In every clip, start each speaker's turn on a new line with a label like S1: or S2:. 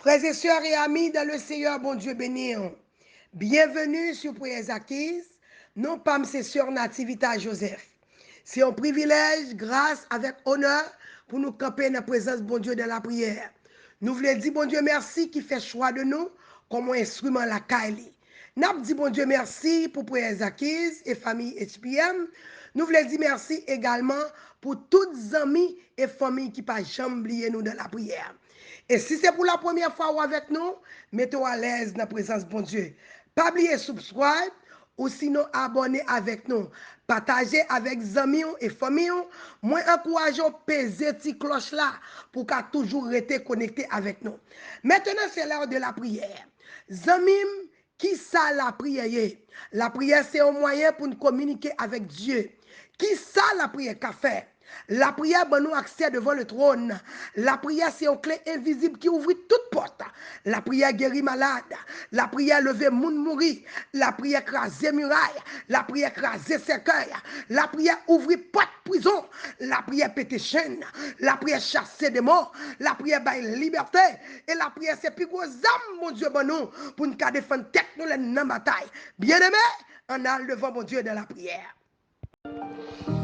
S1: Frères et sœurs et amis dans le Seigneur, bon Dieu béni. Bienvenue sur Prières Acquises. Nous, Pam, c'est sœur Nativita Joseph. C'est un privilège, grâce, avec honneur, pour nous camper dans la présence de bon Dieu dans la prière. Nous voulons dire, bon Dieu, merci qui fait choix de nous comme un instrument la Kaili. Nous dit, bon Dieu, merci pour Prières Acquises et famille HPM. Nous voulons dire merci également pour toutes les amis et familles qui pas jamais oublié nous dans la prière. Et si c'est pour la première fois ou avec nous, mettez-vous à l'aise dans la présence de bon Dieu. Pas oublier subscribe ou sinon abonner avec nous. Partagez avec amis et familles. Moi, encourageons peser cette cloche là pour qu'à toujours rester connecté avec nous. Maintenant, c'est l'heure de la prière. Zamim, qui ça la prière? La prière, c'est un moyen pour nous communiquer avec Dieu. Qui ça la prière qu'a fait? La prière donne nous accès devant le trône. La prière, c'est une clé invisible qui ouvre toute porte. La prière guérit malade. La prière lever moun mourir. La prière craser muraille. La prière craser cercueil. La prière ouvrir porte prison. La prière péter chaîne. La prière chasser des morts. La prière bailler liberté. Et la prière, c'est plus gros âme, mon Dieu, bon nous, pour nous défendre tête nous dans la bataille. Bien-aimé, on a devant mon Dieu dans la prière.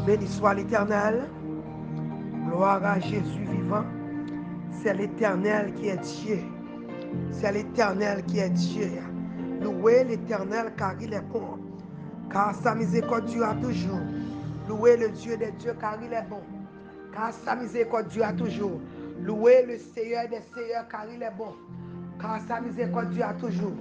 S1: Béni soit l'Éternel. Gloire à Jésus vivant. C'est l'Éternel qui est Dieu. C'est l'Éternel qui est Dieu. Louez l'Éternel car il est bon. Car sa miséricorde dure toujours. Louez le Dieu des dieux car il est bon. Car sa miséricorde dure toujours. Louez le Seigneur des seigneurs car il est bon. Car sa miséricorde dure toujours.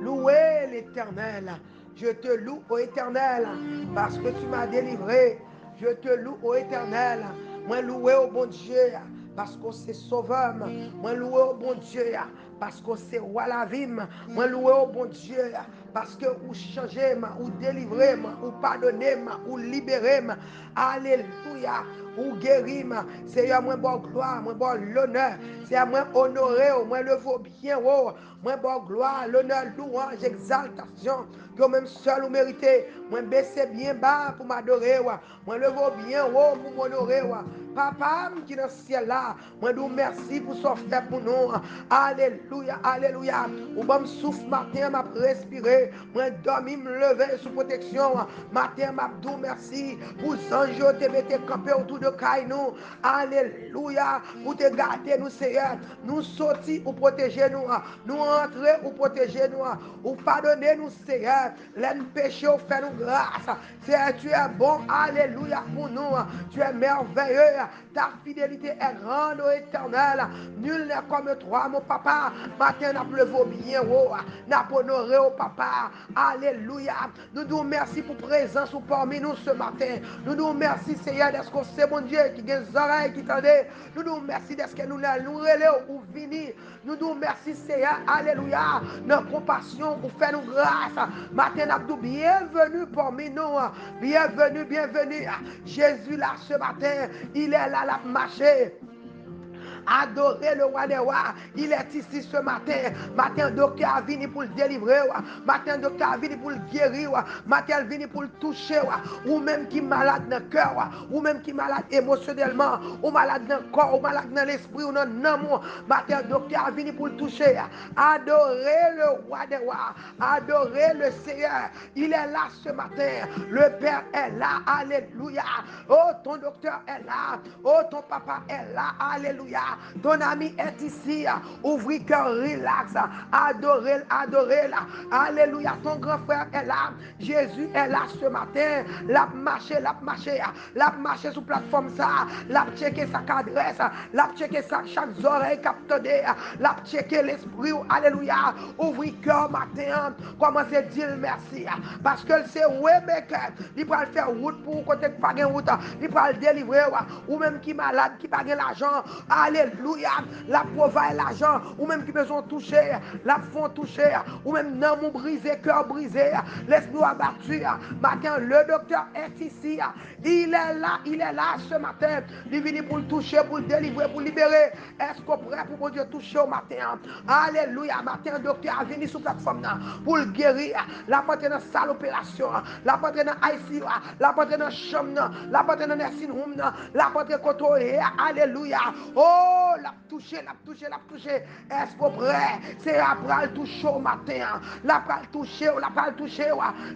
S1: Louez l'Éternel. Je te loue, ô Éternel, parce que tu m'as délivré. Je te loue, ô Éternel. Moi loué au bon Dieu parce qu'on s'est sauveur. Moi loué au bon Dieu parce qu'on s'est roi la vie. Moi loué au bon Dieu parce que ou changé, ou délivré, ou pardonné, ou libéré. Alléluia. Ou guéri, Seigneur, moi bon gloire, moi bon l'honneur. Seigneur, moi honoré, moi le vaut bien haut. Moi bon gloire, l'honneur, louange, exaltation. Que même seul ou mérité. Moi baisser bien bas pour m'adorer. Moi le vaut bien haut pour m'honorer. Papa qui est dans le ciel là, moi nous merci pour ce fait pour nous. Alléluia, alléluia. Ou bon souffle matin, m'a respirer. Moi dormi, me lever sous protection. Matin, m'a dit merci pour anges te mettre campé autour de Kainou. Alléluia. Pour te garder nous, Seigneur. Nous sortir ou protéger nous. Nous entrer ou protéger nous. Ou pardonner nous, Seigneur. Les péchés ou faire nous grâce. Seigneur, tu es bon. Alléluia pour nous. Tu es merveilleux. Ta fidélité est grande, ô Éternel. Nul n'est comme toi, mon papa. Matin, n'a pleuvé bien, n'a honoré au papa. Alléluia. Nous nous merci pour présence parmi nous ce matin. Nous nous merci, Seigneur, d'être que c'est mon Dieu qui a des oreilles qui tendent. Nous nous merci d'être que nous relèvons ou venir. Nous nous merci, Seigneur. Alléluia. Notre compassion pour faire nous grâce. Matin, nous bienvenue parmi nous. Bienvenue, bienvenue. Jésus là ce matin. Il est là, la marché. Adorer le roi des rois. Il est ici ce matin. Matin, docteur a venu pour le délivrer. Matin, docteur a venu pour le guérir. Matin, il venu pour le toucher. Ou même qui est malade dans le cœur. Ou même qui est malade émotionnellement. Ou malade dans le corps. Ou malade dans l'esprit. Ou dans l'amour. Matin, docteur a venu pour le toucher. Adorer le roi des rois. Adorer le Seigneur. Il est là ce matin. Le Père est là. Alléluia. Oh, ton docteur est là. Oh, ton papa est là. Alléluia. Ton ami est ici. Ouvre cœur, relax. Adorez, adorez-la. Alléluia. Ton grand frère est là. Jésus est là ce matin. L'a marché, l'a marché. L'a marché sur plateforme ça. L'a checké sa adresse. L'a checké sa chaque oreille captée. L'a checké l'esprit. Alléluia. Ouvre cœur matin. Commencez à dire merci. Parce que c'est Rebecca. Il va faire route pour côté pas de route. Il va le délivrer. Ou même qui est malade, qui n'a pas l'argent. Alléluia. La provide l'argent. Ou même qui besoin toucher. La font toucher. Ou même non mon brisé, cœur brisé. L'esprit abattu. Matin, le docteur est ici. Il est là ce matin. Il vient pour le toucher, pour le délivrer, pour le libérer. Est-ce qu'on est prêt pour Dieu toucher au matin? Alléluia. Matin, le docteur a venu sur la plateforme pour le guérir. La porte dans la salle d'opération. La porte dans ICU. La porte dans la chambre. La porte dans la nursing room. La porte côté. Alléluia. Oh, Oh, l'a touché. Est-ce que prêt? C'est après le toucher au matin. La pral toucher,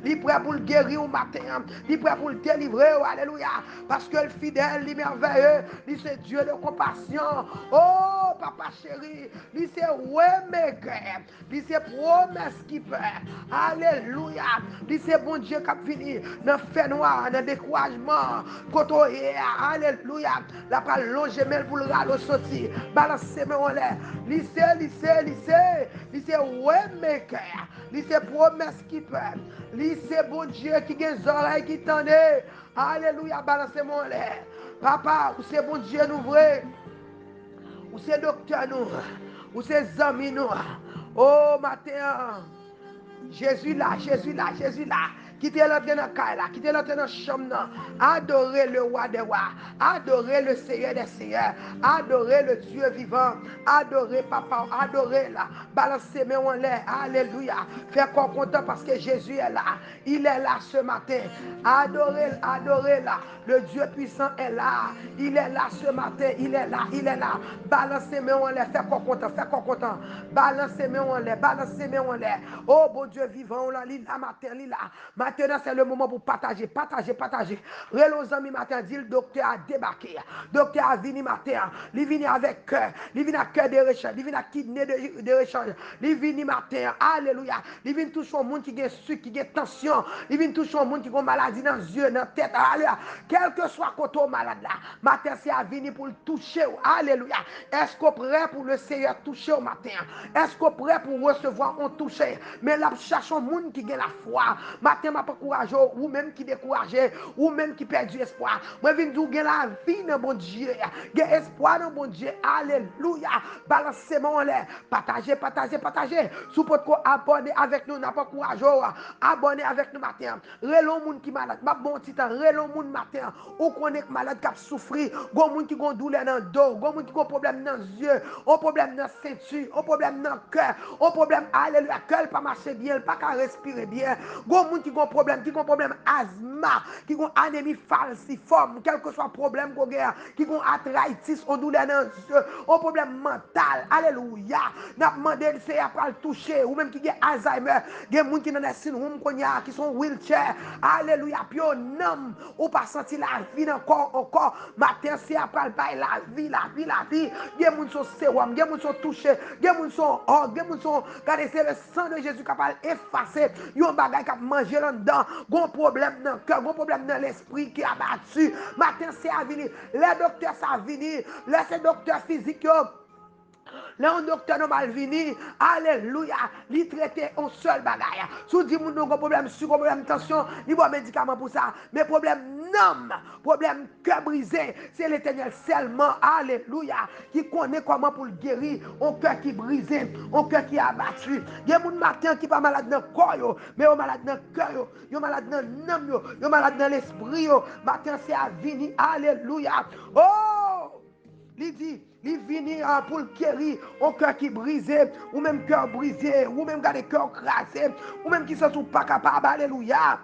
S1: il est prêt pour le guérir au matin. Il est prêt pour le délivrer. Alléluia. Parce que le fidèle, il est merveilleux. Il c'est Dieu de compassion. Oh, papa chéri. Il c'est waymaker. Il c'est promesse qui peut. Alléluia. Il c'est bon Dieu qui a fini. Dans le fait noir, dans le découragement. Quand alléluia. La pral longer même pour le râle sorti. Balancer mes en l'air. Il c'est waymaker. Il c'est promesse qui peut. Il c'est bon Dieu qui a des oreilles qui tendent. Alléluia. Balancer mon l'air. Papa, ou c'est bon Dieu nous vrai. Ou c'est docteur nous. Ou c'est amis nous. Oh matin. Jésus là. Quittez l'entrée dans la caille là, quittez l'entrée dans la chambre. Adorez le roi des rois, adorez le Seigneur des seigneurs, adorez le Dieu vivant, adorez papa, adorez là, balancez mes en l'air, alléluia. Faites qu'on content parce que Jésus est là, il est là ce matin. Adorez là, le Dieu puissant est là, il est là ce matin, il est là. Balancez mes en l'air, faites qu'on content, balancez mes en l'air, oh bon Dieu vivant, là, matin, là. Maintenant, c'est le moment pour partager. Relons amis matin, dit le docteur a débarqué. Docteur a venu matin. Il vient avec cœur. Il vient à cœur de recherche. Il vient à kidney de recherche. Il vient matin. Alléluia. Il vient toucher un monde qui a sucre, qui a tension. Il vient toucher un monde qui a maladie dans les yeux, dans la tête. Alléluia. Quel que soit côté malade là. Matin, c'est à venir pour le toucher. Alléluia. Est-ce qu'on est prêt pour le Seigneur toucher au matin? Est-ce qu'on est prêt pour recevoir un toucher? Mais là, cherchons un monde qui a la foi. Matin, je pas courageux, ou même qui découragé, ou même qui perd du espoir. Moi, je viens de dire la vie dans bon Dieu. Il y a espoir dans bon Dieu. Alléluia. Balancez-moi en l'air. Partagez. Si vous pouvez abonner avec nous, n'a pas courageux. Abonnez avec nous matin. Relons moun qui malade. Ma bon petit temps. Relons moun matin. Ou connaît malade qui a souffert. Gon moun qui a douleur dans le dos. Gon moun qui a problème dans les yeux. Un problème dans la ceinture. Un problème dans le cœur. Un problème, alléluia. Cœur pas marcher bien. Pas qu'à respirer bien. Gon moun qui a un problème asthma, qui ont anémie falciforme, quel que soit le problème qu'on a, qui ont arthritis, on douleur dans les yeux, un problème mental, alléluia. N'a demandé le Seigneur pas le toucher, ou même qui ont Alzheimer, des gens qui ont des syndromes qui sont wheelchair, alléluia. Puis on nomme, ou pas sentir la vie encore, matin c'est après la vie. Des gens qui sont sérum, des gens qui sont touchés, des gens qui sont hors, des gens qui sont, regardez, c'est le sang de Jésus qui va effacer, yon bagay qui a mangé là-dedans, gon problème dans le cœur, gon problème dans l'esprit qui a battu. Matin, c'est à venir. Les docteurs, ça à venir. Les docteurs physiques, là, un docteur normal vini, alléluia, il traite un seul bagaille. Si vous dites que vous avez un problème sur un problème de tension, il y a un médicament pour ça. Mais problème non, problème cœur brisé, c'est l'Éternel seulement, alléluia, qui connaît comment pour le guérir, un cœur qui est brisé, un cœur qui est abattu. Il y a des matin qui pas malade dans le corps, mais ils sont malade dans le cœur, ils sont malade dans l'âme, ils sont malade dans l'esprit. Matin, c'est à venir, alléluia. Oh! Il dit, il vient pour le guérir, un cœur qui est brisé, ou même cœur brisé, ou même des cœurs crasés, ou même qui ne sont pas capables, alléluia.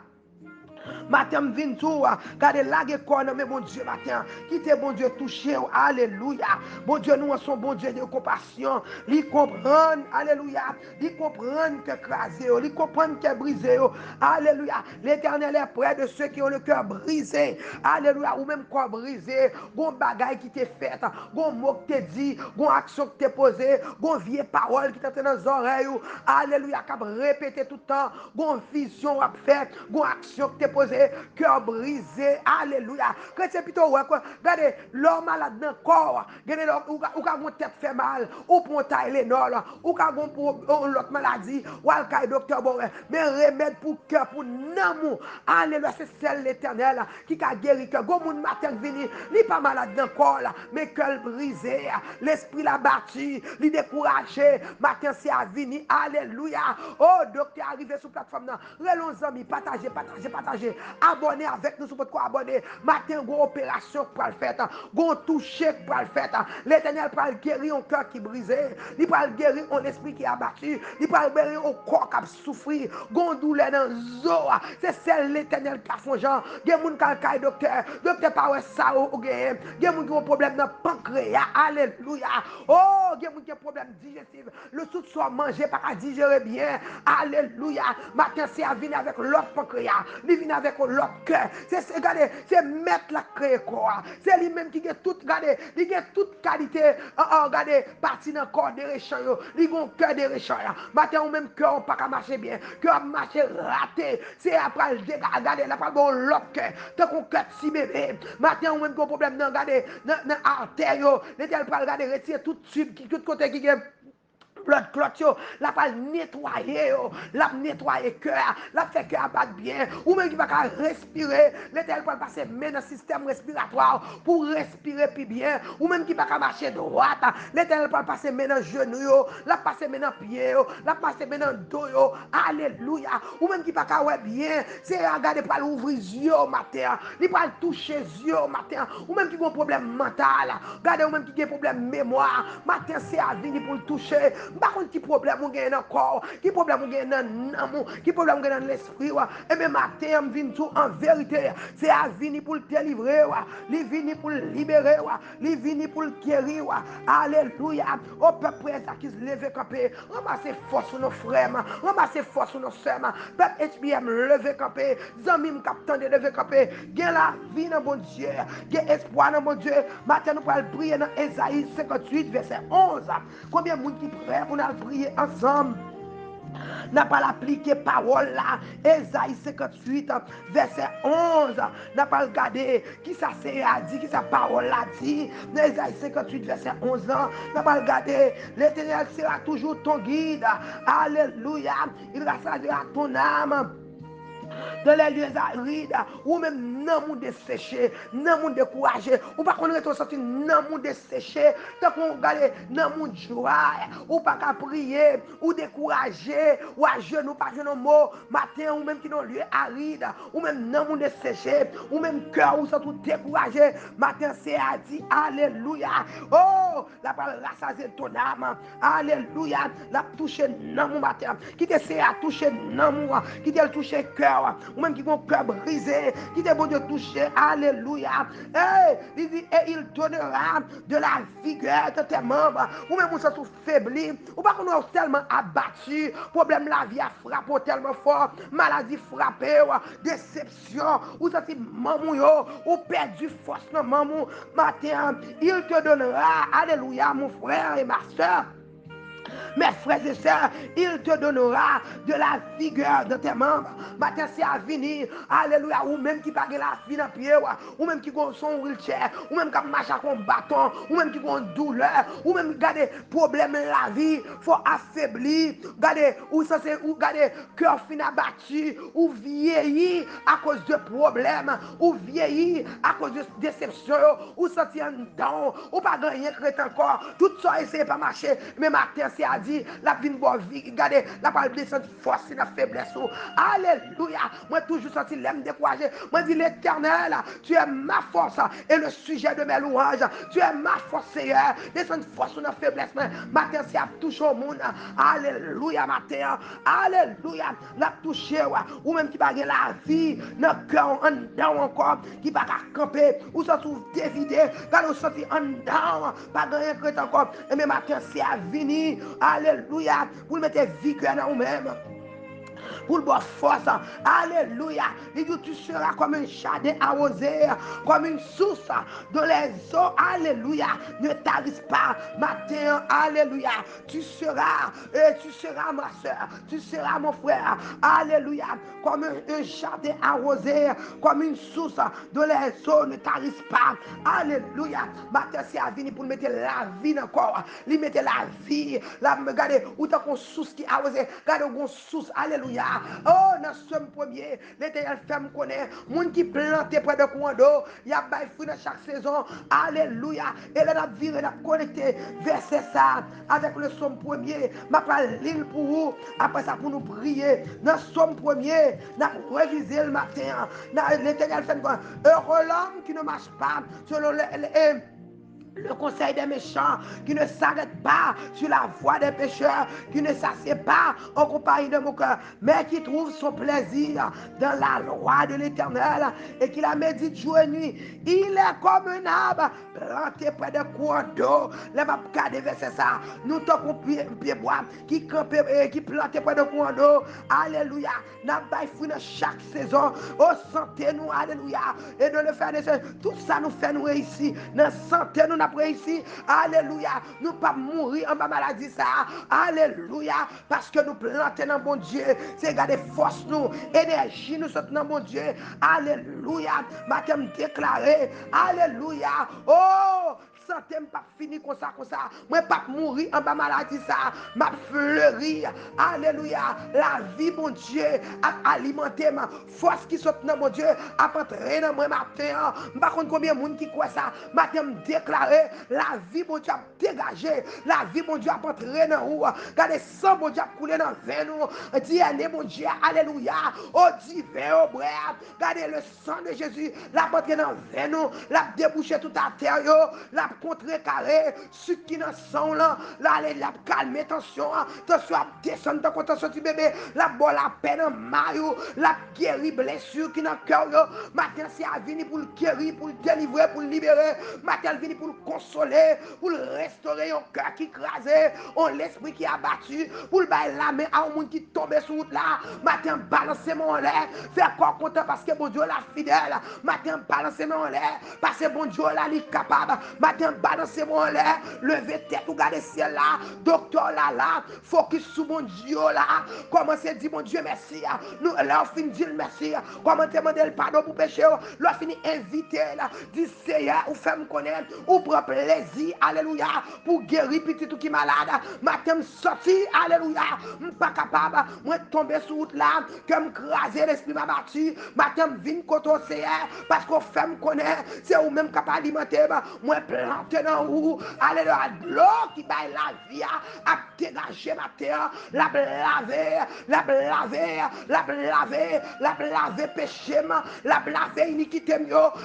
S1: Matin, vin tout, gardez la corps, mais mon Dieu, matin, quittez bon Dieu touché, alléluia. Bon Dieu, nous sommes bon Dieu de compassion. Il comprend, alléluia. Il comprend que crasé, il comprend que brisé, alléluia. L'Éternel est près de ceux qui ont le cœur brisé, alléluia. Ou même corps brisé, bon bagaille qui t'est fait, bon mot qui t'est dit, bon action qui t'est posée, bon vieille parole qui t'est dans les oreilles, alléluia, qui a répété tout le temps, bon vision à faire, bon action qui t'est posée, cœur brisé, alléluia. Quand c'est plutôt ouais quoi, regardez, l'homme malade dans le corps, regardez ou quand mon tête fait mal, ou pour taille les nols, ou quand on l'autre maladie, ou al kay docteur bon, mais remède pour cœur, pour l'amour, alléluia, c'est celle l'Éternel qui a guéri que go moun matin vini, li pas malade dans le corps, mais cœur brisé, l'esprit l'a battu, li découragé, matin c'est à venir, alléluia. Oh docteur arrivé sur plateforme là, relons amis, partagez. abonner avec nous, pour quoi abonner. Matin, une opération pour le faire, une toucher pour le faire. L'Éternel pour guérir un cœur qui est brisé, il pour guérir un esprit qui est abattu, il pour guérir un corps qui a souffert, une douleur dans le zoo. C'est celle l'Éternel qui a fait genre. Il y a des gens qui ont docteur pas ça ou gagné. Il y a des gens qui ont problème dans le pancréas. Alléluia. Oh, il y a des gens qui ont problème digestif. Le tout soit mangé pas qu'à digérer bien. Alléluia. Matin, c'est à venir avec l'autre pancréas. Il vient avec l'autre cœur. C'est mettre la créer quoi. C'est lui-même qui a toute, regardez, il a toute qualité. Regardez, partie dans le corps des réchants. Il a un cœur des réchants. Matin, ou même cœur, on pas qu'à marcher bien. Cœur marcher raté. C'est après le dégât. Regardez, là, pas bon l'autre cœur. Tant qu'on cœur si bébé. Matin, ou même qu'on problème dans, regardez, dans l'artère. L'éternel pas regarder, retirer tout tube, tout côté qui est blood clot, la pas nettoyer, la nettoyer cœur, la fait cœur battre bien, ou même qui va respirer, l'éternel va passer dans le système respiratoire pour respirer plus bien, ou même qui va marcher droite, l'éternel va passer dans le genou, la passer dans le pied, la passer dans le dos, alléluia, ou même qui va ouais bien, c'est regarder pas l'ouvrir les yeux matin, il va toucher les yeux matin, ou même qui a un problème mental, regardez ou même qui a un problème mémoire, matin c'est à venir pour le toucher. Par contre, qui problème vous gagnez dans le corps, qui problème vous gagnez dans l'amour, qui problème vous gagnez dans l'esprit, et bien matin, je viens tout en vérité, c'est à venir pour le délivrer, il vient pour le libérer, il vient pour le guérir, alléluia, au peuple qui se lève campé, ramassez force sur nos frères, ramassez force sur nos sœurs, peuple HBM levé campé, Zamim captain de levé campé, gagne la vie dans mon Dieu, gagne espoir dans mon Dieu, matin nous allons prier dans Ésaïe 58 verset 11, combien de monde qui prêt pour nous prier ensemble? N'a pas appliqué parole là, Ésaïe 58 verset 11, n'a pas regardé qui ça c'est a dit, qui ça parole là dit, Ésaïe 58 verset 11 n'a pas regardé, l'Éternel sera toujours ton guide, alléluia, il rassaisira ton âme dans les lieux arides, ou même non monde desséché, non monde découragé, ou pas qu'on est sorti non monde desséché, tant qu'on regarde non monde joie, ou pas qu'à prier, ou découragé, ou à genoux, pas genoux mot, matin, ou même qui dans lieu aride, ou même non monde desséché, ou même cœur, ou surtout découragé, matin c'est à dire, alléluia, oh, la parole rassasier ton âme, alléluia, la toucher non mon matin, qui te sert à toucher non moi, qui te toucher cœur, ou même qui vont cœur brisé, qui te bon de toucher, alléluia, il dit, et il donnera de la vigueur de tes membres, ou même on se trouve faibli, ou pas qu'on est tellement abattu, problème la vie a frappé tellement fort, maladie frappée, déception, ou ça c'est maman ou perdu force dans maman, matin, il te donnera, alléluia mon frère et ma soeur. Mes frères et sœurs, il te donnera de la vigueur de tes membres. Matin, c'est à venir. Alléluia. Ou même qui pague la vie dans le pied, ou même qui a son wheelchair, ou même qui marche avec un bâton, ou même qui a une douleur, ou même qui a des problèmes dans la vie, il faut affaiblir. Regardez, ou ça c'est, ou regardez, cœur fin abattu, ou vieilli à cause de problèmes, ou vieilli à cause de déception, ou sorti en dedans, ou pas gagné encore. Tout ça, essayez pas marcher. Mais matin, c'est à dit, la vie de vie, regardez, la parole de force et la faiblesse. Alléluia. Moi, toujours senti l'aime découragé. Moi, dis l'Éternel, tu es ma force et le sujet de mes louanges. Tu es ma force, Seigneur. Descends force ou la faiblesse. Matin, c'est à toucher au monde. Alléluia, matin. Alléluia. La toucher, ou même qui va gagner la vie, dans le cœur, en dedans encore, qui va camper, ou se trouve dévidé, quand on sortit en dedans, pas gagner encore. Et même matin, c'est à venir. Alléluia. Pour mettre vigueur dans vous-même. Pour le boire force. Alléluia. Il dit, tu seras comme un jardin arrosé, comme une source dans les eaux. Alléluia. Ne tarisse pas matin. Alléluia. Tu seras ma soeur. Tu seras mon frère. Alléluia. Comme un jardin arrosé, comme une source dans les eaux. Ne tarisse pas. Alléluia. Matin, c'est à venir pour mettre la vie dans le corps. Il mettre la vie. Regardez, où tu as une source qui arrosée. Regardez, une source. Alléluia. Alléluia. Oh, dans somme premier, l'Éternel fait me connaître. Moun qui planté près de coin d'eau, il y a bail fruit dans chaque saison. Alléluia. Et là, on viré, on connecté verset ça avec le somme premier. Ma parole l'île pour vous. Après ça, pour nous prier. Dans somme premier, on a révisé le matin. L'Éternel fait quoi? Heureux l'homme qui ne marche pas selon le conseil des méchants, qui ne s'arrête pas sur la voie des pécheurs, qui ne s'assied pas en compagnie de mon cœur, mais qui trouve son plaisir dans la loi de l'Éternel et qui la médite jour et nuit. Il est comme un arbre planté près de courants d'eau. Les papes des versets ça. Nous toquons pied bois qui campé qui planté près de courants d'eau. Alléluia. N'a pas fruit dans chaque saison. Oh, santé nous, alléluia. Et de le faire tout ça nous fait nous réussir. Dans santé nous après ici, alléluia, nous pas mourir en bas maladie ça, alléluia, parce que nous plantons dans bon Dieu, c'est garder force nous, énergie nous sommes dans bon Dieu, alléluia, matin déclaré, alléluia, oh, santé pas fini comme ça, moi pas mourir en bas maladie ça, m'a fleuri, alléluia, la vie mon Dieu, a alimenté ma force qui sont dans mon Dieu, a entré dans moi matin, par contre combien de monde qui croit ça, matin déclaré, la vie mon Dieu a dégagé, la vie mon Dieu a entré dans vous, car le sang mon Dieu a coulé dans veine nous, DNA mon Dieu, alléluia, au divin, au bref, regardez le sang de Jésus, l'a entré dans veine nous, l'a débouché tout à terre, l'a contrecarré, ce qui dans sang là, l'a calmé tension, tension a descendu dans la tension du bébé, la bonne la peine en maillot, la guéri blessure qui dans le cœur, matin c'est à venir pour le guérir, pour le délivrer, pour le libérer, matin elle vient pour le consoler, pour le restaurer un cœur qui crasé, un l'esprit qui a battu, pour le bailler la main à un monde qui tombe sur route là, matin balancer mon l'air, faire quoi content parce que bon Dieu la fidèle, matin balancer mon l'air, parce que bon Dieu là il est capable, matin balancer mon l'air, lever tête ou garder ciel là, docteur là, focus sur mon Dieu là, commencez à dire mon Dieu merci, nous là on finit dire merci, comment demander le pardon pour péché, là fini inviter là, dire Seigneur ou faire me connaître, ou prendre plaisir, alléluia, pour guérir petit tout qui malade, matin me sorti, alléluia, pas capable, moi tomber sur route là, que me craser l'esprit m'a battu, matin me vine côté Seigneur, parce qu'on fait me connaître, c'est ou même capable d'alimenter, moi planter dans vous, alléluia, l'eau qui baille la vie, à dégager ma terre, la blaver, la blaver, la blaver, la blaver péché, la blaver iniquité,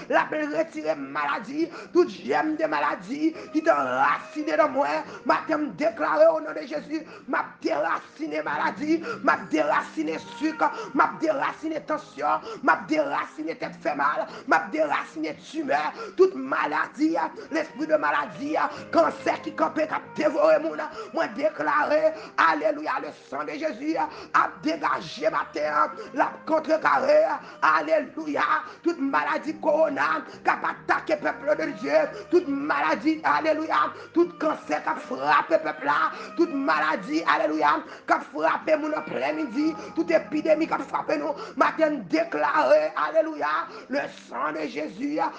S1: la retirer maladie, toute gemme de maladie qui te racine dans moi, matin me déclarer au nom de Jésus, m'a déraciné maladie, m'a déraciné sucre, m'a déraciné tension, m'a déraciné tête fait mal, m'a déraciné tumeur, toute maladie, l'esprit de maladie, cancer qui campait, qui a dévoré mon âme, moi déclarer, alléluia, le sang de Jésus a dégagé ma terre, la contrecarré, alléluia, toute maladie corona qui a attaqué le peuple de Dieu, toute maladie, alléluia, tout cancer qui a frappé le peuple là, toute maladie, alléluia, qui a frappé mon après-midi, toute épidémie qui a frappé nous, matin déclaré, alléluia, le sang de Jésus a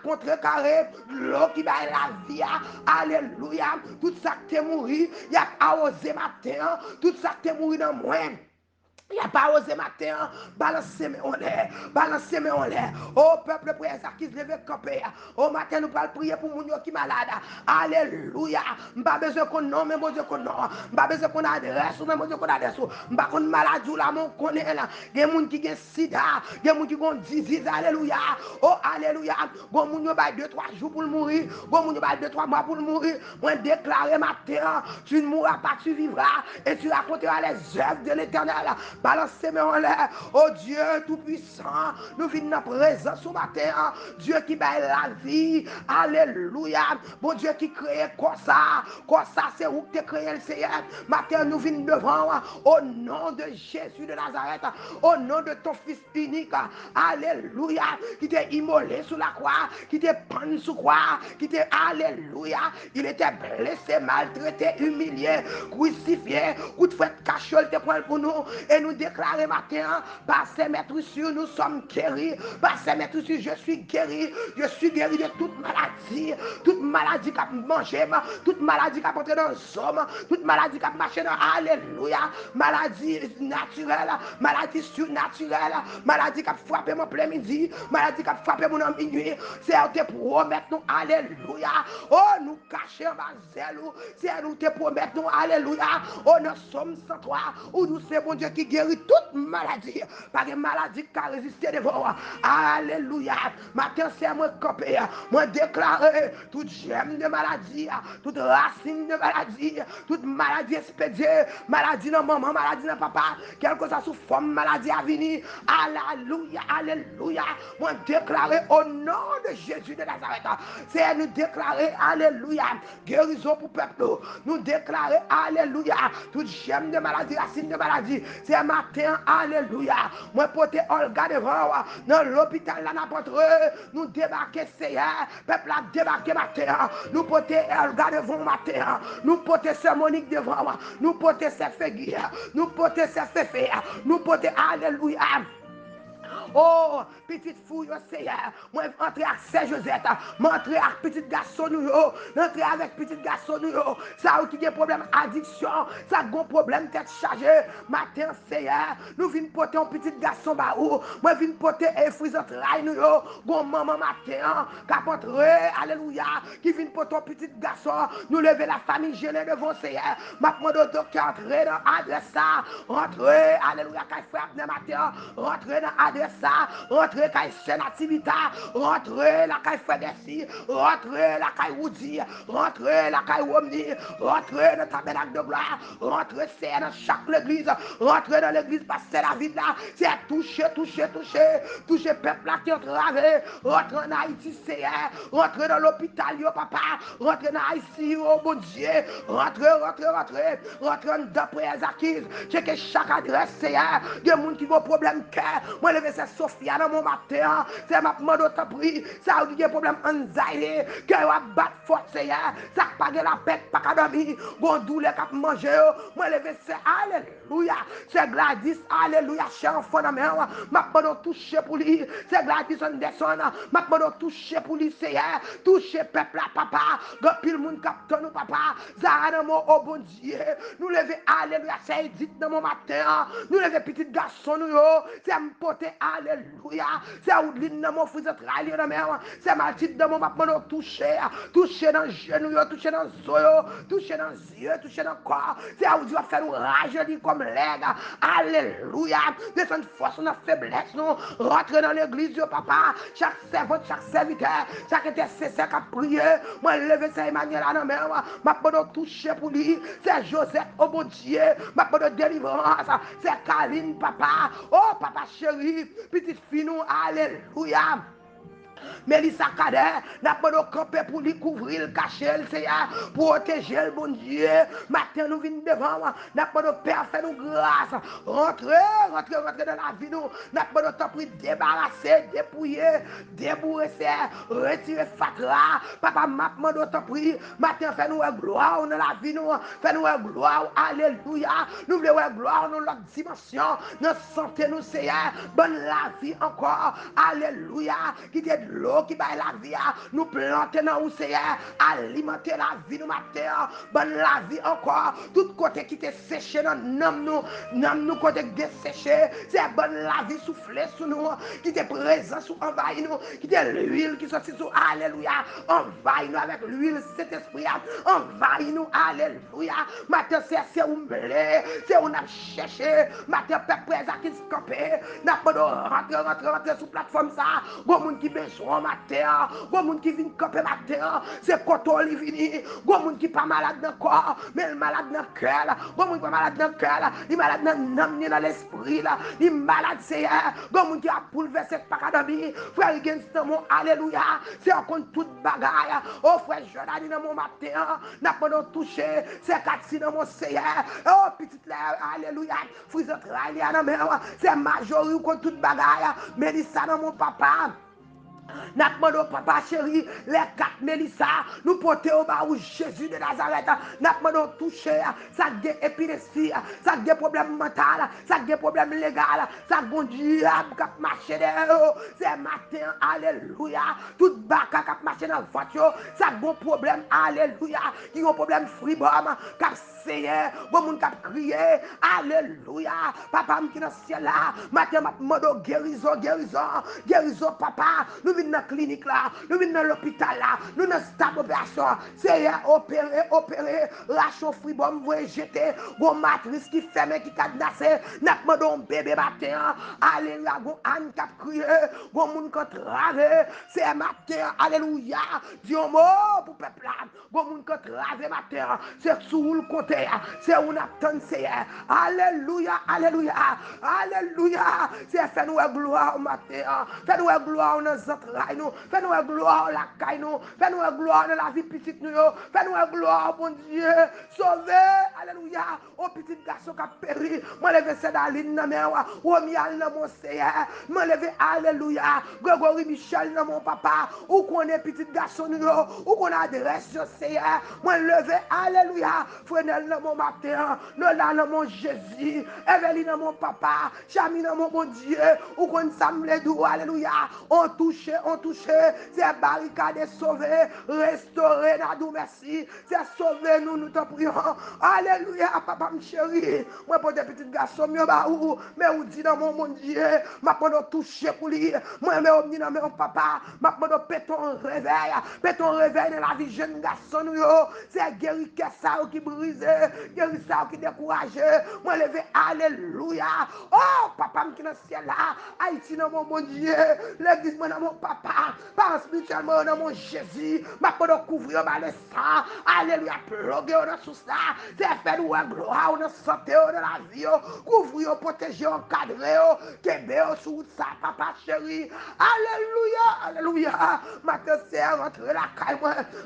S1: contrecarré l'eau qui va la vie, alléluia, tout ça qui est mort, il y a arrosé matin, tout ça qui est mort dans moi. Il n'y a pas osé matin, balancer mais on l'air, balancer mais on l'air. Oh peuple prière qui se lève camper. Oh matin nous allons prier pour moun qui malade. Alléluia. M'pas besoin qu'on nom mais bon Dieu qu'on nom. M'pas besoin qu'on adresse mais bon Dieu qu'on adresse. M'pas qu'on maladie là mon connaît là. Gen moun qui gen sida, gen moun qui gon disease. Alléluia. Oh alléluia. Gon moun yo bay 2-3 jours pour mourir. Gon moun yo bay 2-3 mois pour mourir. Moi déclarer matin, tu ne mourras pas, tu vivras et tu raconteras les œuvres de l'Éternel. Balancez mes en l'air. Oh Dieu tout-puissant, nous venons en présence ce matin. Dieu qui baille la vie. Alléluia. Bon Dieu qui crée comme ça c'est où que tu créé le Seigneur. Matin nous venons devant. Au nom de Jésus de Nazareth. Au nom de ton Fils unique. Alléluia. Qui t'est immolé sous la croix. Qui t'est pendu sous la croix. Qui t'est, alléluia. Il était blessé, maltraité, humilié, crucifié. Coup de fouet cachol te prend pour nous. Et nous nous déclarer matin, par ces maîtres sur nous sommes guéris, par ces maîtres sur je suis guéri de toute maladie qui a mangé, toute maladie qui a entré dans le somme, toute maladie qui a marché dans alléluia, maladie naturelle, maladie surnaturelle, maladie qui a frappé mon plein midi, maladie qui a frappé mon minuit, c'est à te promettre nous alléluia, oh nous cacher en bas zèle, c'est à nous te promettre nous alléluia, oh nous sommes sans toi, ou nous c'est bon Dieu qui guérit toute maladie, pas de maladie qui a résisté devant, alléluia, matin c'est moi campé, moi déclarer toute germe de maladie, toute racine de maladie, toute maladie expédiée, maladie dans maman, maladie dans papa, quelle que soit sous forme maladie à venir, alléluia, alléluia, moi déclarer au nom de Jésus de Nazareth, c'est nous déclarer alléluia, guérison pour peuple, nous déclarer alléluia, toute germe de maladie, racine de maladie, c'est matin, alléluia, moi porter Olga devant, dans l'hôpital là n'importe nous débarquer Seigneur, peuple a débarqué matin, nous porter Olga devant matin, nous porter Sœur Monique devant, nous porter Sœur Fégui, nous porter Sœur Féfé, nous porter alléluia. Oh, petite fouille, Seigneur, moi entrer avec Sœur Josette, m'entrer avec petit garçon nous, entrer avec petit garçon nous, ça qui a problème addiction, ça a un problème tête chargée, matin Seigneur, nous venons porter un petit garçon bah où, moi venons porter un fruit entrailles nous, gon maman matin, qui entrer, alléluia, qui vient porter un petit garçon, nous lever la famille gênée devant Seigneur, m'a demandé au docteur entrer dans l'adresse ça, entrer, alléluia, qui frappe dans matin, entrer dans l'adresse ça, rentrer quand c'est nativita, rentrer la caille Fedesi, rentrer la caille Woody, rentrer la caille Omni, rentrer dans le tabernacle de gloire, rentrer c'est dans chaque église, rentrer dans l'église passer la vie là, c'est toucher peuple là qui est entravé, rentrer en Haïti c'est rentrer dans l'hôpital yo papa, rentrer dans Haïti oh bon Dieu, rentrer d'après Zakis, c'est que chaque adresse c'est il y a des gens qui ont problème cœur, moi lever c'est Sophia dans mon matin, c'est ma demande au prix, ça a des problèmes anxiety, que va battre fort Seigneur, ça pas la paix, pas qu'à dormir, bon douleur qu'à manger, moi lever c'est alléluia, c'est Gladys, alléluia, cher enfant dans mes ma demande toucher pour lui, c'est Gladys Anderson, ma demande toucher pour lui Seigneur, toucher peuple là papa, grand pile monde capteur nous papa, Zara dans mon oh bon Dieu, nous lever alléluia, c'est Edith dans mon matin, nous lever petit garçon nous c'est me porter alléluia, c'est Oudline dans mon fils de travail dans mer, c'est Mathilde dans mon maman toucher dans le genou, toucher dans le soyo, toucher dans les yeux, toucher dans le corps, c'est Oudine va faire nous rajeunir comme l'aigle, alléluia, descendre force dans la faiblesse, nous rentrer dans l'église, papa, chaque servante, chaque serviteur, chaque intercesseur qui a prié, moi lever c'est Emmanuel dans mer, maman toucher pour lui, c'est Joseph, oh bon Dieu, maman de délivrance, c'est Kaline, papa, oh papa chéri, petite fille nous, alléluia. Mélissa Kader, n'a pas de camper pour lui couvrir le cacher, le Seigneur, protéger le bon Dieu. Matin, nous venons devant, n'a pas de père, fait nous grâce. Rentrez dans la vie, nous, n'a pas de temps pour débarrasser, dépouiller, débourrer, retirer fatra. Papa, m'a demandé de temps pour matin, fait nous gloire dans la vie, nous, fait nous gloire, alléluia. Nous voulons gloire dans l'autre dimension, notre santé, nous, Seigneur, bonne la vie encore, alléluia, qui t'aide l'eau qui baille la vie, nous planter dans où c'est, alimenter la vie nous matin, bonne la vie encore, tout côté qui t'est séché dans nous côté desséché, c'est bonne la vie soufflée sur nous, qui t'est présent sous envahir nous, qui t'est l'huile qui sortit sous, alléluia, envahir nous avec l'huile, cet esprit, envahir nous, alléluia, matin c'est où mêler, c'est où on a cherché, matin peuple qui se campé, n'a pas de rentrer sur plateforme ça, bon monde qui besoin matin, bon monde qui vient camper matin, c'est coton li vini, bon monde qui pas malade dans le corps, mais malade dans le cœur, bon monde pas malade dans le cœur, il malade dans l'âme, dans l'esprit là, il malade c'est bon monde qui a bouleversé pas cadami, frère Genston mon alléluia, c'est encore toute bagaille, oh frère Jordan dans mon matin, n'a pas de toucher, c'est Katsi dans mon Seigneur, oh petite là, alléluia, frère Israël dans mes c'est majorité contre toute bagaille, mais ça dans mon papa. N'a demandé papa chéri, les 4 Mélissa, nous porter au bas où Jésus de Nazareth. N'a demandé toucher, ça a des épilepsie, ça a des problèmes mentaux, ça a des problèmes légaux, ça a des diable qui marche derrière. C'est matin, alléluia. Tout baka qui marche dans la voiture, ça a des problèmes, alléluia. Qui ont problème fribom, qui seye, bon moun kap crier, alléluia. Papa qui dans le ciel là, matin m'a demandé guérison, guérison, guérison papa. Nous venons dans la clinique là, nous venons dans l'hôpital là, nous dans stade d'opération. C'est opérer, rachon fribom, vous jeter, bon matrice qui ferme, qui cadenassé, n'a demandé un bébé matin, alléluia, bon âne qui a crié, bon moun qui trave, c'est matin, alléluia. Dis un mot pour peuple là, bon moun qui trave matin, c'est sous le côté, c'est où on attend, c'est alléluia, alléluia, alléluia, c'est fait nous gloire matin, fait nous gloire dans nos entrailles, fais-nous gloire la caille, fais-nous gloire dans la vie petite nous, fais-nous gloire, bon Dieu, sauver, alléluia, au petit garçon qui a péri, m'enlever Cédaline dans mes Romial dans mon Seigneur, m'enlever, alléluia, Grégory Michel dans mon papa, ou qu'on est petit garçon nous, ou qu'on adresse au Seigneur, m'enlever, alléluia, Frenel dans mon matin, Nola dans mon Jésus, Eveline dans mon papa, Chami dans mon bon Dieu, ou qu'on s'amène d'où, alléluia, on touche, c'est barricade sauvé, restauré, nous merci, c'est sauvé, nous te prions, alléluia, papa, mon chéri, moi pour des petits garçons, mais ou dit dans mon Dieu, ma pendant toucher pour lui, moi mais omni dans mon papa, ma pendant péton réveil dans la vie jeune garçon, c'est guéri ça qui brise, guéri ça qui décourage, moi levé, alléluia, oh papa, qui dans le ciel là, Haïti dans mon Dieu, l'église dans mon papa, par spirituellement dans mon Jésus, ma pendant couvrir ma sang, alléluia, ploguer dans tout ça, c'est faire nous gloire, dans santé, dans la vie, couvrir, protéger, encadrer, québé sous ça, papa chéri, alléluia, alléluia, ma c'est rentrer la caille,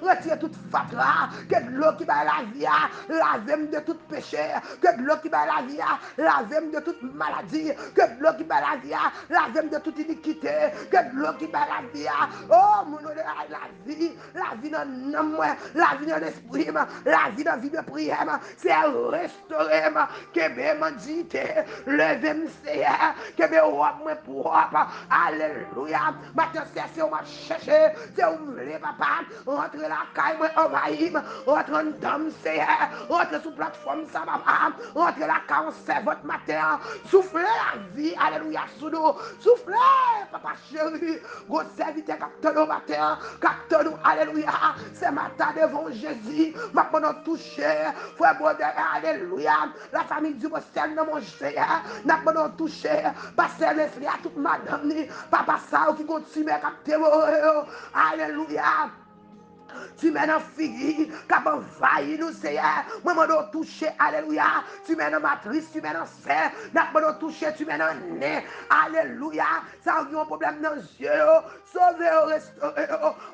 S1: retirer toute fatra, que de l'eau qui va la vie, laver de tout péché, que de l'eau qui va la vie, laver de toute maladie, que de l'eau qui va la vie, laver de toute iniquité, que de l'eau qui va la vie, oh mon la vie dans l'âme, la vie dans l'esprit, la vie dans la vie de prière, c'est restaurer, que bien mandité, lever Seigneur, que bien roi moi propre, alléluia, maintenant c'est où m'a cherché, c'est où me papa, rentre la caille, moi envahir, rentre dans Seigneur, rentre sous plateforme ça papa, rentre la caille, c'est votre matin, soufflez la vie, alléluia, sous nous, soufflez, papa chéri, gros serviteur capteur au matin, capteur nous, alléluia, c'est matin devant Jésus, ma pendant toucher, frère Brodé, alléluia, la famille du Bostel dans mon Seigneur, n'a pendant toucher, passer les filles à toute madame, papa ça qui continue à capter, alléluia. Tu mets dans fille, qui a envahi nous, Seigneur. Moi, je dois toucher, alléluia. Tu mets dans matrice, tu mets dans serre. Je dois toucher, tu mets dans nez. Alléluia. Ça a un problème dans les yeux. Sauver, restaurer.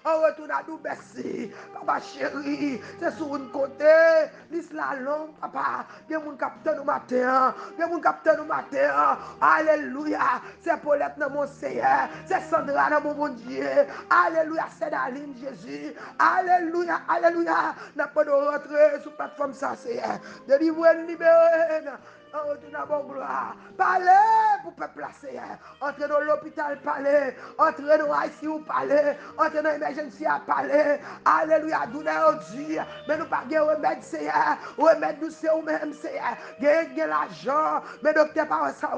S1: On retourne à nous, merci. Papa chéri, c'est sur une côté. L'islam, papa. Il y a des gens qui captent nous matin. Il y a des gens qui captent nous matin. Alléluia. C'est Paulette dans mon Seigneur. C'est Sandra dans mon bon Dieu. Alléluia. C'est Daline, Jésus. Alléluia, alléluia. N'a pas de rentrer sur la plateforme ça, c'est délivrer, libérer. On retourne à bon gloire. Parlez pour peuple placer. Entrez dans l'hôpital, parlez. Entrez dans l'ICU, parlez. Entrez dans l'émergence, parlez. Alléluia, douleur Dieu. Mais nous pas de remède, c'est remède nous, c'est nous-mêmes, c'est gagne l'argent. Mais docteur, pas ça,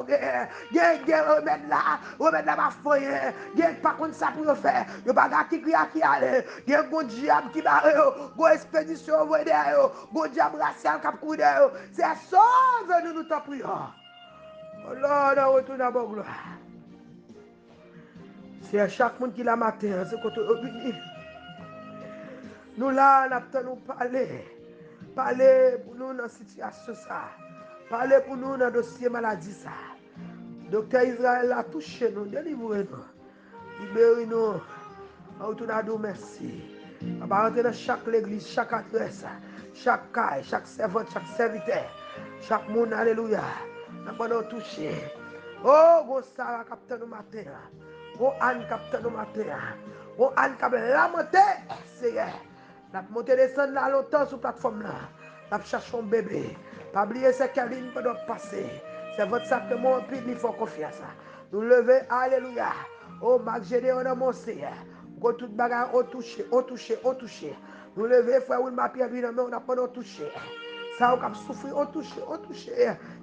S1: gagne remède là, ma foyer. Gagne pas comme ça pour faire. Yo pas qui crie qui aller. Gagne bon diable qui barre, go expédition, go diable racial qui courir. C'est sauve nous t'en prions. Oh Lord, on retourne à bon gloire. C'est à chaque monde qui la matin, c'est quand on vient. Nous là, nous parler. Parler pour nous dans la situation ça. Parler pour nous dans le dossier maladie ça. Docteur Israël a touché nous, délivrez-nous. Libérez-nous. On retourne à nous, merci. On va rentrer dans chaque église, chaque adresse, chaque caille, chaque servante, chaque serviteur. Chaque monde, alléluia. Nous allons toucher. Oh, bon Sarah, capteur du matin. Bon âne capte nous matin. Bon âne cap lamenté, Seigneur. N'a monté descendre là longtemps sur plateforme là. N'a cherché un bébé. Pas oublier ces cabines pour nous passer. C'est votre sacrement en pile, il faut confiance. Nous lever, alléluia. Oh, Marc Gédéon dans mon Seigneur. Pour toute bagarre, on touche, on touche, on touche. Nous lever, frère Wilma Pierre, lui, on n'a pas touché. Ça, on a souffert, on touche, on touche.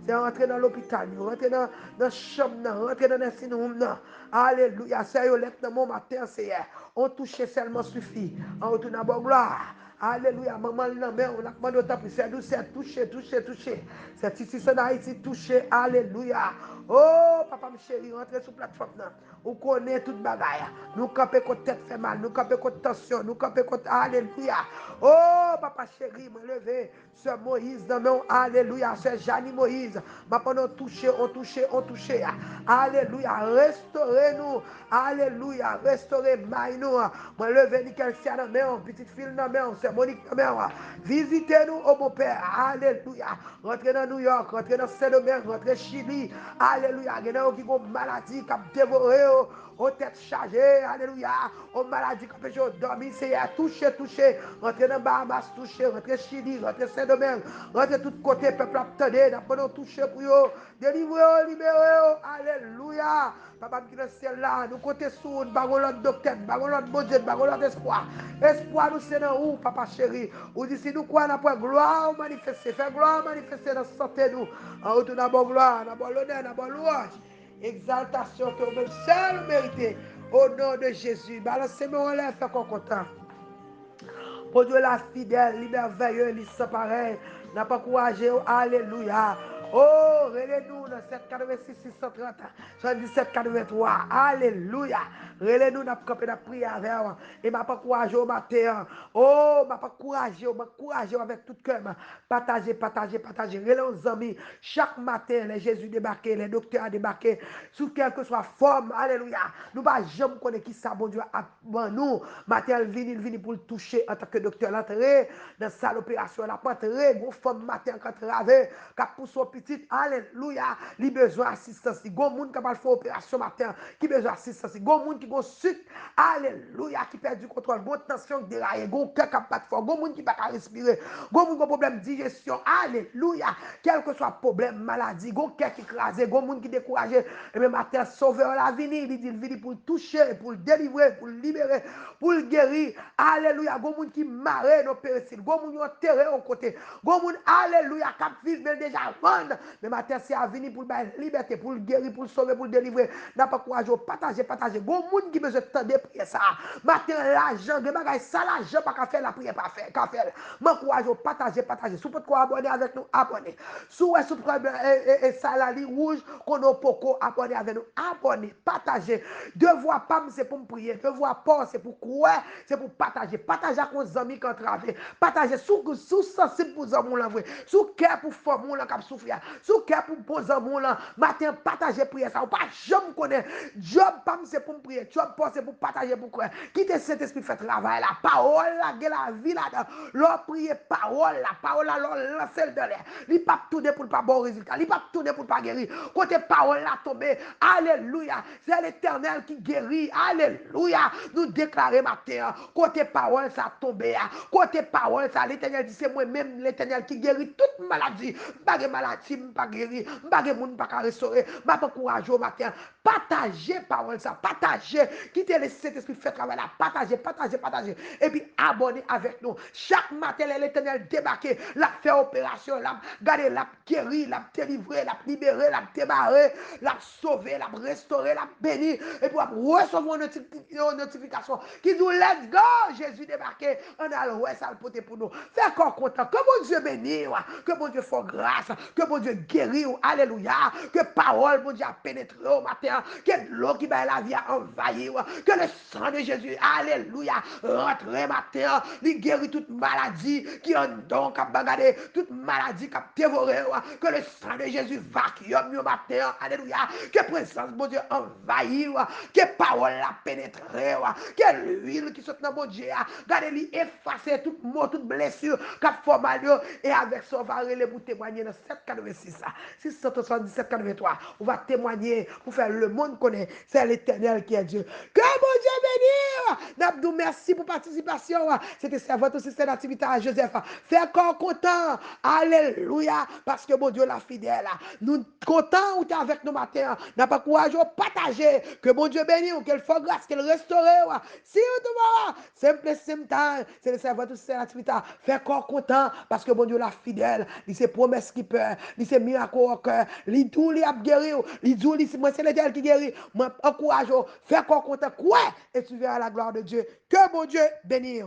S1: C'est rentrer dans l'hôpital, rentrer dans la chambre, rentrer dans le cinéma. Alléluia. C'est dans mon matin, Seigneur. On touche seulement suffit. On retourne à bonne gloire. Alléluia. Maman, on a demandé au temps, c'est douce, touché, touché, touché. C'est ici, c'est Haïti, touché. Alléluia. Oh, papa, mon chéri, rentrez sur la plateforme. On connaît toute bagaille. Nous campons quand tête fait mal, nous campons quand tension, nous campons quand. Alléluia. Oh, papa chéri, me lever. Ce Moïse dans mon. Alléluia. Ce Jani Moïse. Ma pendant toucher, on toucher, on toucher. Alléluia. Restaurez-nous. Alléluia. Restaurez-nous. Me lever, nickel, c'est dans mon. Petite fille dans mon. C'est Monique dans mon. Visitez-nous, oh mon Père. Alléluia. Rentrez dans New York, rentrez dans Saint-Domingue, rentrez Chili. Alléluia. Il y a qui ont maladie, qui ont dévoré, aux têtes chargées. Alléluia. Aux maladies qui ont dormi. C'est touché, touché. Rentrez dans Bahamas, touché. Rentrez Chili, rentrez Saint-Domingue. Rentrez tout côté, peuple attendez. D'abord, touché pour eux. Délivrez, libérez. Alléluia. Papa qui est dans le ciel là, nous comptons sur nous, bagon l'autre docteur, bagon l'autre bon Dieu, bagon l'autre espoir. Espoir nous c'est dans où, papa chéri. Ou dit si nous quoi, nous avons gloire manifester, faire gloire manifester dans la santé nous. En retour dans la bonne gloire, dans la bonne honneur, dans la bonne louange. Exaltation que vous seul méritez. Au nom de Jésus. Balancez-moi en l'air, fait qu'on content. Pour Dieu la fidèle, merveilleux, il sans pareil. N'a pas couragé, alléluia. Oh, relais-nous dans 786 630 77 83. Alléluia. Relais-nous dans la prière avec vous. Et m'a pas couragé au matin. Oh, m'a pas couragé, avec tout cœur. Partagez, partagez, partagez. Relais aux amis. Chaque matin, les Jésus débarqués, les docteurs débarqués. Sous quelle que soit forme. Alléluia. Nous ne jamais connaître qui ça, bon Dieu, avant nous. Matin, il vient pour le toucher en tant que docteur. L'entrée dans la salle d'opération. La entrée, bon femme matin, quand travaille, qui pousse son petit. Alléluia. Il besoin d'assistance. Il y a des gens qui faire opération matin, qui besoin d'assistance. Il y a des gens qui ont sucre. Alléluia. Qui perd du contrôle. Il y a tension qui déraille. Il y a des cœur qui pas de fort. Il y a des gens qui ne peuvent pas respirer. Il y a des gens qui ont problème de digestion. Alléluia. Quel que soit le problème, maladie, il y a des cœur qui écrasé. Il y a des gens qui découragés. Et même matin, sauveur la venir. Il dit, il vient pour le toucher, pour le délivrer, pour le libérer, pour le guérir. Alléluia. Il y a des gens qui marrent nos périciles. Il y a des gens qui ont enterré au côté. Il y a des gens, alléluia, qui vivent déjà vendre. Mais matin, c'est à venir pour la liberté, pour le guérir, pour le sauver, pour le délivrer. N'a pas courage, partager, partager. Bon monde qui besoin de temps de prier ça. Matin, l'argent, de bagaille, ça, l'argent, pas qu'à faire la prière, pas faire, qu'à faire. M'encourage, partager, partager. Si vous pouvez abonner avec nous, abonnez. Si vous avez ça, la ligne rouge, qu'on a beaucoup abonner avec nous, abonnez, partagez. Devoir pas, c'est pour me prier. Devoir pas, c'est pour croire, c'est pour partager. Partager avec nos amis qui ont travaillé. Partager sous sensible pour les amis, sous cœur pour femme qui souffrir. Sous cœur pour bons amours là, matin partager prière ça ou pas jamais connaître. Job pas c'est pour prier, job pas c'est pour partager pour quoi. Quitter cet esprit fait travail la parole la vie là, leur prier parole là leur lancer dans l'air. Il pas tourner pour pas bon résultat, il pas tourner pour pas guérir. Côté parole là tomber. Alléluia. C'est l'Éternel qui guérit. Alléluia. Nous déclarer matin côté parole ça tomber. Côté parole ça l'Éternel dit c'est moi même l'Éternel qui guérit toute maladie. Pas de maladie, pas guéri, pas de monde pas restaurer, pas courage au matin. Partagez parole ça, partagez. Quittez le Saint-Esprit fait travail là, partagez, partagez, partagez. Et puis abonnez avec nous. Chaque matin l'Éternel débarqué, l'a fait opération, l'a gardé, l'a guéri, l'a délivré, l'a libéré, l'a débarré, l'a sauvé, l'a restauré, l'a béni. Et puis recevoir une notification qui dit let's go, Jésus débarqué. On a le ça le porter pour nous. Faites encore content. Que mon Dieu bénisse, que mon Dieu fasse grâce, que mon Dieu guérisse, alléluia, que parole, mon Dieu, a pénétré au matin, que l'eau qui va la vie a envahi, que le sang de Jésus, alléluia, rentre matin, il guérit toute maladie qui en donc a bagadé, toute maladie qui a dévoré, que le sang de Jésus vacuum au matin, alléluia, que présence, mon Dieu, envahit, que parole a pénétré, que l'huile qui saute dans mon Dieu, regardez-lui effacer toute mort, toute blessure, qui a fait mal, et avec son varé, les vous témoigner dans 786, 630 77, 83. On va témoigner pour faire le monde connaître. C'est l'Éternel qui est Dieu. Que mon Dieu bénisse. N'abdou, merci pour participation. C'était servante aussi, c'est l'activité à Joseph. Fais encore content. Alléluia. Parce que mon Dieu l'a fidèle. Nous content ou t'es avec nous matin. N'a pas courage de partager. Que mon Dieu bénisse. Qu'elle fasse grâce, qu'elle restaure. Si vous tomorrow. Simple time. C'est le servante aussi, c'est l'activité. Fais encore content. Parce que mon Dieu l'a fidèle. Il s'est promesse qui peut. Il s'est miracle au cœur. Il tout, il a guéri. Il dit, moi c'est l'Éternel qui guérit. Moi encourage. Fais encore content. Quoi? Et tu verras la gloire de Dieu. Que mon Dieu bénisse.